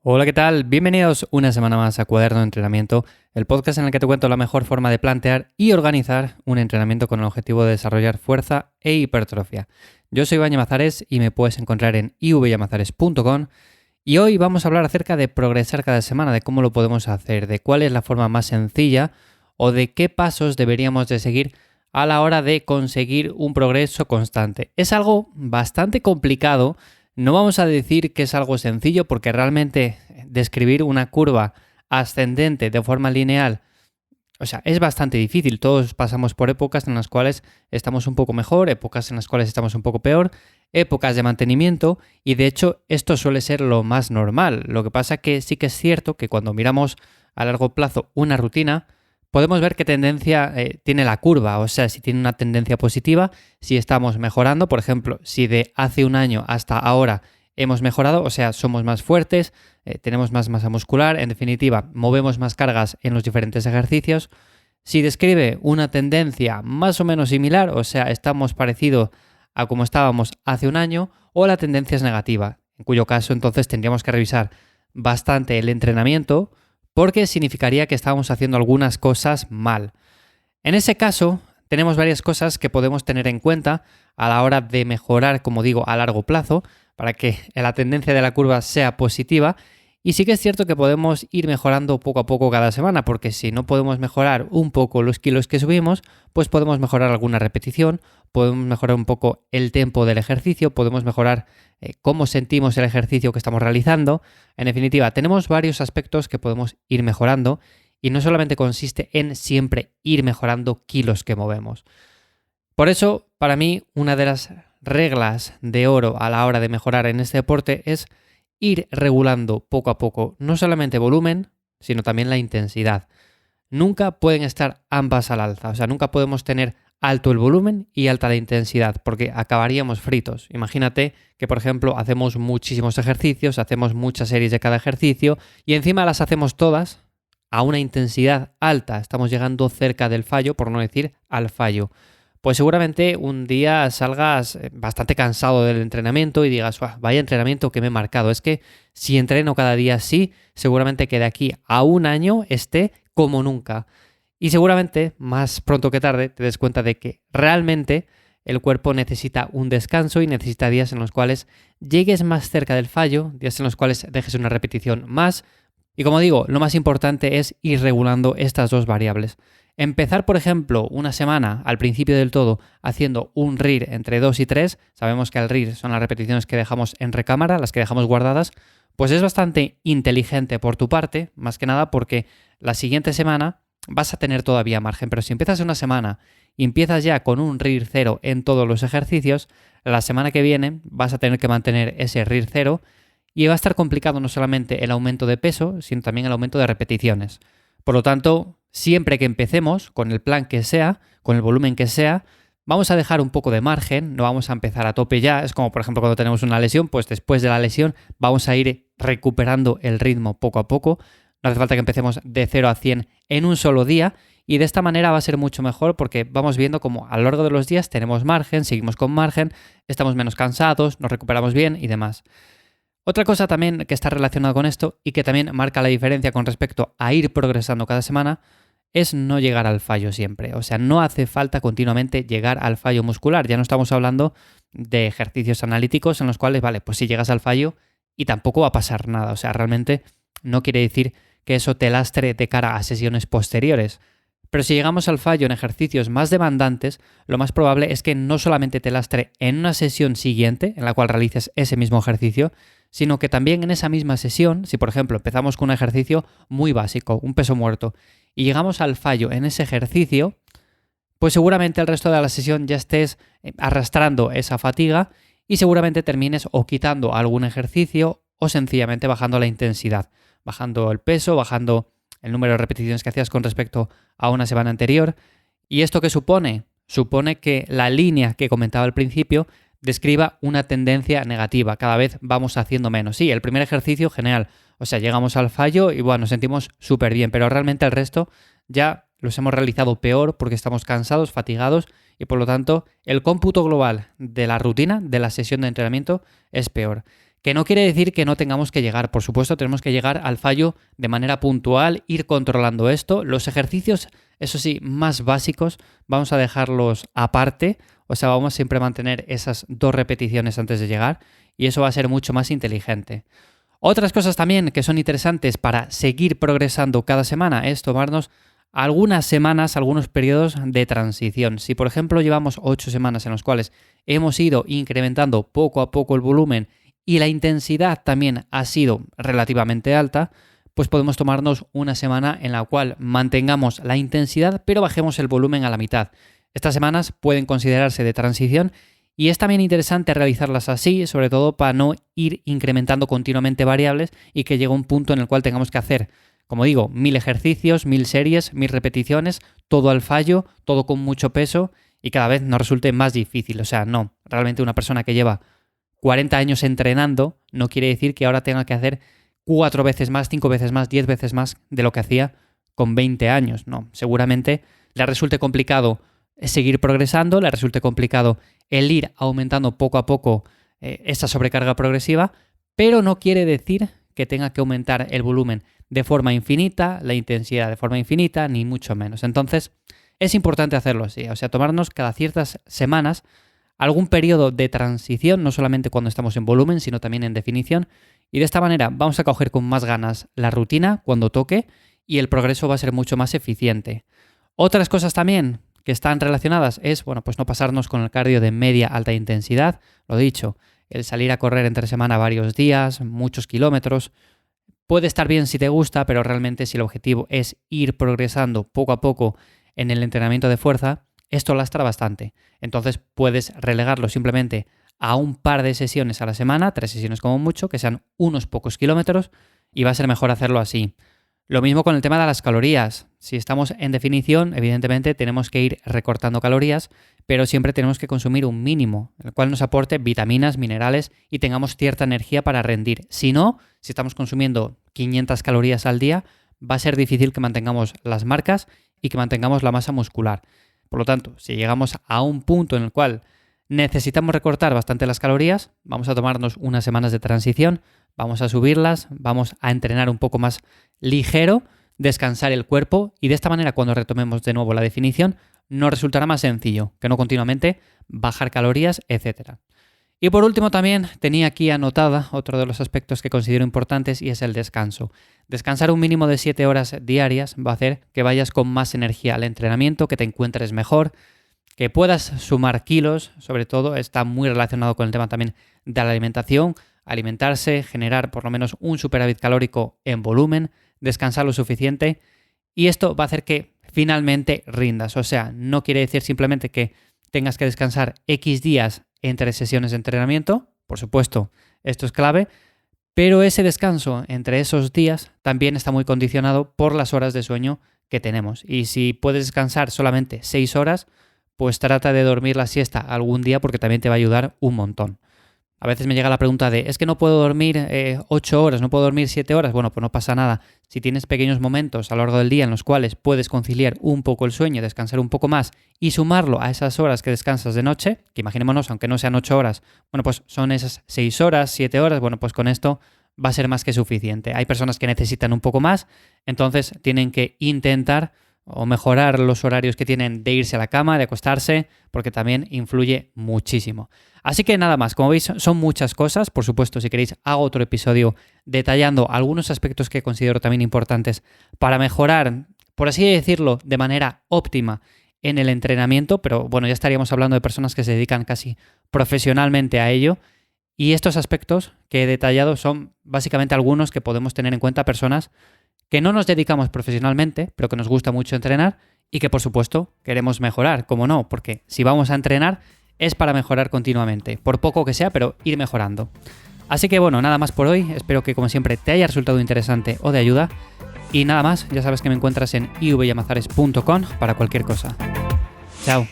Hola, ¿qué tal? Bienvenidos una semana más a Cuaderno de Entrenamiento, el podcast en el que te cuento la mejor forma de plantear y organizar un entrenamiento con el objetivo de desarrollar fuerza e hipertrofia. Yo soy Iván Llamazares y me puedes encontrar en ivllamazares.com y hoy vamos a hablar acerca de progresar cada semana, de cómo lo podemos hacer, de cuál es la forma más sencilla o de qué pasos deberíamos de seguir a la hora de conseguir un progreso constante. Es algo bastante complicado. No vamos a decir que es algo sencillo porque realmente describir una curva ascendente de forma lineal, es bastante difícil. Todos pasamos por épocas en las cuales estamos un poco mejor, épocas en las cuales estamos un poco peor, épocas de mantenimiento y de hecho esto suele ser lo más normal. Lo que pasa que sí que es cierto que cuando miramos a largo plazo una rutina, podemos ver qué tendencia tiene la curva, o sea, si tiene una tendencia positiva, si estamos mejorando, por ejemplo, si de hace un año hasta ahora hemos mejorado, o sea, somos más fuertes, tenemos más masa muscular, en definitiva, movemos más cargas en los diferentes ejercicios. Si describe una tendencia más o menos similar, o sea, estamos parecido a como estábamos hace un año, o la tendencia es negativa, en cuyo caso entonces tendríamos que revisar bastante el entrenamiento, porque significaría que estábamos haciendo algunas cosas mal. En ese caso, tenemos varias cosas que podemos tener en cuenta a la hora de mejorar, como digo, a largo plazo, para que la tendencia de la curva sea positiva. Y sí que es cierto que podemos ir mejorando poco a poco cada semana, porque si no podemos mejorar un poco los kilos que subimos, pues podemos mejorar alguna repetición, podemos mejorar un poco el tempo del ejercicio, podemos mejorar cómo sentimos el ejercicio que estamos realizando. En definitiva, tenemos varios aspectos que podemos ir mejorando y no solamente consiste en siempre ir mejorando kilos que movemos. Por eso, para mí, una de las reglas de oro a la hora de mejorar en este deporte es ir regulando poco a poco, no solamente volumen, sino también la intensidad. Nunca pueden estar ambas al alza, o sea, nunca podemos tener alto el volumen y alta la intensidad, porque acabaríamos fritos. Imagínate que, por ejemplo, hacemos muchísimos ejercicios, hacemos muchas series de cada ejercicio y encima las hacemos todas a una intensidad alta. Estamos llegando cerca del fallo, por no decir al fallo. Pues seguramente un día salgas bastante cansado del entrenamiento y digas, vaya entrenamiento que me he marcado. Es que si entreno cada día así, seguramente que de aquí a un año esté como nunca. Y seguramente, más pronto que tarde, te des cuenta de que realmente el cuerpo necesita un descanso y necesita días en los cuales llegues más cerca del fallo, días en los cuales dejes una repetición más. Y como digo, lo más importante es ir regulando estas dos variables. Empezar, por ejemplo, una semana al principio del todo haciendo un RIR entre 2 y 3, sabemos que el RIR son las repeticiones que dejamos en recámara, las que dejamos guardadas, pues es bastante inteligente por tu parte, más que nada porque la siguiente semana vas a tener todavía margen, pero si empiezas una semana y empiezas ya con un RIR 0 en todos los ejercicios, la semana que viene vas a tener que mantener ese RIR 0 y va a estar complicado no solamente el aumento de peso, sino también el aumento de repeticiones. Por lo tanto, siempre que empecemos, con el plan que sea, con el volumen que sea, vamos a dejar un poco de margen, no vamos a empezar a tope ya. Es como, por ejemplo, cuando tenemos una lesión, pues después de la lesión vamos a ir recuperando el ritmo poco a poco. No hace falta que empecemos de 0 a 100 en un solo día y de esta manera va a ser mucho mejor porque vamos viendo como a lo largo de los días tenemos margen, seguimos con margen, estamos menos cansados, nos recuperamos bien y demás. Otra cosa también que está relacionada con esto y que también marca la diferencia con respecto a ir progresando cada semana es no llegar al fallo siempre. O sea, no hace falta continuamente llegar al fallo muscular. Ya no estamos hablando de ejercicios analíticos en los cuales, vale, pues si llegas al fallo y tampoco va a pasar nada. O sea, realmente no quiere decir que eso te lastre de cara a sesiones posteriores. Pero si llegamos al fallo en ejercicios más demandantes, lo más probable es que no solamente te lastre en una sesión siguiente en la cual realices ese mismo ejercicio, sino que también en esa misma sesión, si por ejemplo empezamos con un ejercicio muy básico, un peso muerto, y llegamos al fallo en ese ejercicio, pues seguramente el resto de la sesión ya estés arrastrando esa fatiga y seguramente termines o quitando algún ejercicio o sencillamente bajando la intensidad, bajando el peso, bajando el número de repeticiones que hacías con respecto a una semana anterior. ¿Y esto qué supone? Supone que la línea que comentaba al principio describa una tendencia negativa. Cada vez vamos haciendo menos. Sí, el primer ejercicio, genial. O sea, llegamos al fallo y bueno, nos sentimos súper bien, pero realmente el resto ya los hemos realizado peor porque estamos cansados, fatigados y por lo tanto el cómputo global de la rutina, de la sesión de entrenamiento es peor. Que no quiere decir que no tengamos que llegar. Por supuesto, tenemos que llegar al fallo de manera puntual, ir controlando esto. Los ejercicios, eso sí, más básicos, vamos a dejarlos aparte. O sea, vamos siempre a mantener esas 2 repeticiones antes de llegar y eso va a ser mucho más inteligente. Otras cosas también que son interesantes para seguir progresando cada semana es tomarnos algunas semanas, algunos periodos de transición. Si, por ejemplo, llevamos 8 semanas en las cuales hemos ido incrementando poco a poco el volumen y la intensidad también ha sido relativamente alta, pues podemos tomarnos una semana en la cual mantengamos la intensidad pero bajemos el volumen a la mitad. Estas semanas pueden considerarse de transición y es también interesante realizarlas así, sobre todo para no ir incrementando continuamente variables y que llegue un punto en el cual tengamos que hacer, como digo, 1000 ejercicios, 1000 series, 1000 repeticiones, todo al fallo, todo con mucho peso y cada vez nos resulte más difícil. O sea, no, realmente una persona que lleva 40 años entrenando no quiere decir que ahora tenga que hacer 4 veces más, 5 veces más, 10 veces más de lo que hacía con 20 años. No, seguramente le resulte complicado seguir progresando, le resulte complicado el ir aumentando poco a poco esa sobrecarga progresiva, pero no quiere decir que tenga que aumentar el volumen de forma infinita, la intensidad de forma infinita, ni mucho menos. Entonces, es importante hacerlo así, o sea, tomarnos cada ciertas semanas algún periodo de transición, no solamente cuando estamos en volumen, sino también en definición, y de esta manera vamos a coger con más ganas la rutina cuando toque y el progreso va a ser mucho más eficiente. Otras cosas también que están relacionadas es, bueno, pues no pasarnos con el cardio de media alta intensidad, lo dicho, el salir a correr entre semana varios días, muchos kilómetros, puede estar bien si te gusta, pero realmente si el objetivo es ir progresando poco a poco en el entrenamiento de fuerza, esto lastra bastante. Entonces puedes relegarlo simplemente a un par de sesiones a la semana, 3 sesiones como mucho, que sean unos pocos kilómetros, y va a ser mejor hacerlo así. Lo mismo con el tema de las calorías. Si estamos en definición, evidentemente tenemos que ir recortando calorías, pero siempre tenemos que consumir un mínimo, el cual nos aporte vitaminas, minerales y tengamos cierta energía para rendir. Si no, si estamos consumiendo 500 calorías al día, va a ser difícil que mantengamos las marcas y que mantengamos la masa muscular. Por lo tanto, si llegamos a un punto en el cual necesitamos recortar bastante las calorías, vamos a tomarnos unas semanas de transición, vamos a subirlas, vamos a entrenar un poco más ligero, descansar el cuerpo y de esta manera cuando retomemos de nuevo la definición nos resultará más sencillo que no continuamente bajar calorías, etc. Y por último también tenía aquí anotada otro de los aspectos que considero importantes y es el descanso. Descansar un mínimo de 7 horas diarias va a hacer que vayas con más energía al entrenamiento, que te encuentres mejor, que puedas sumar kilos, sobre todo está muy relacionado con el tema también de la alimentación, alimentarse, generar por lo menos un superávit calórico en volumen, descansar lo suficiente y esto va a hacer que finalmente rindas. O sea, no quiere decir simplemente que tengas que descansar X días entre sesiones de entrenamiento, por supuesto, esto es clave, pero ese descanso entre esos días también está muy condicionado por las horas de sueño que tenemos. Y si puedes descansar solamente 6 horas, pues trata de dormir la siesta algún día porque también te va a ayudar un montón. A veces me llega la pregunta de, es que no puedo dormir 8 horas, no puedo dormir 7 horas. Bueno, pues no pasa nada. Si tienes pequeños momentos a lo largo del día en los cuales puedes conciliar un poco el sueño, descansar un poco más y sumarlo a esas horas que descansas de noche, que imaginémonos, aunque no sean 8 horas, bueno, pues son esas 6 horas, 7 horas, bueno, pues con esto va a ser más que suficiente. Hay personas que necesitan un poco más, entonces tienen que intentar o mejorar los horarios que tienen de irse a la cama, de acostarse, porque también influye muchísimo. Así que nada más, como veis son muchas cosas, por supuesto si queréis hago otro episodio detallando algunos aspectos que considero también importantes para mejorar, por así decirlo, de manera óptima en el entrenamiento, pero bueno, ya estaríamos hablando de personas que se dedican casi profesionalmente a ello y estos aspectos que he detallado son básicamente algunos que podemos tener en cuenta personas que no nos dedicamos profesionalmente, pero que nos gusta mucho entrenar y que, por supuesto, queremos mejorar, como no, porque si vamos a entrenar es para mejorar continuamente, por poco que sea, pero ir mejorando. Así que bueno, nada más por hoy, espero que como siempre te haya resultado interesante o de ayuda y nada más, ya sabes que me encuentras en ivyamazares.com para cualquier cosa. Chao.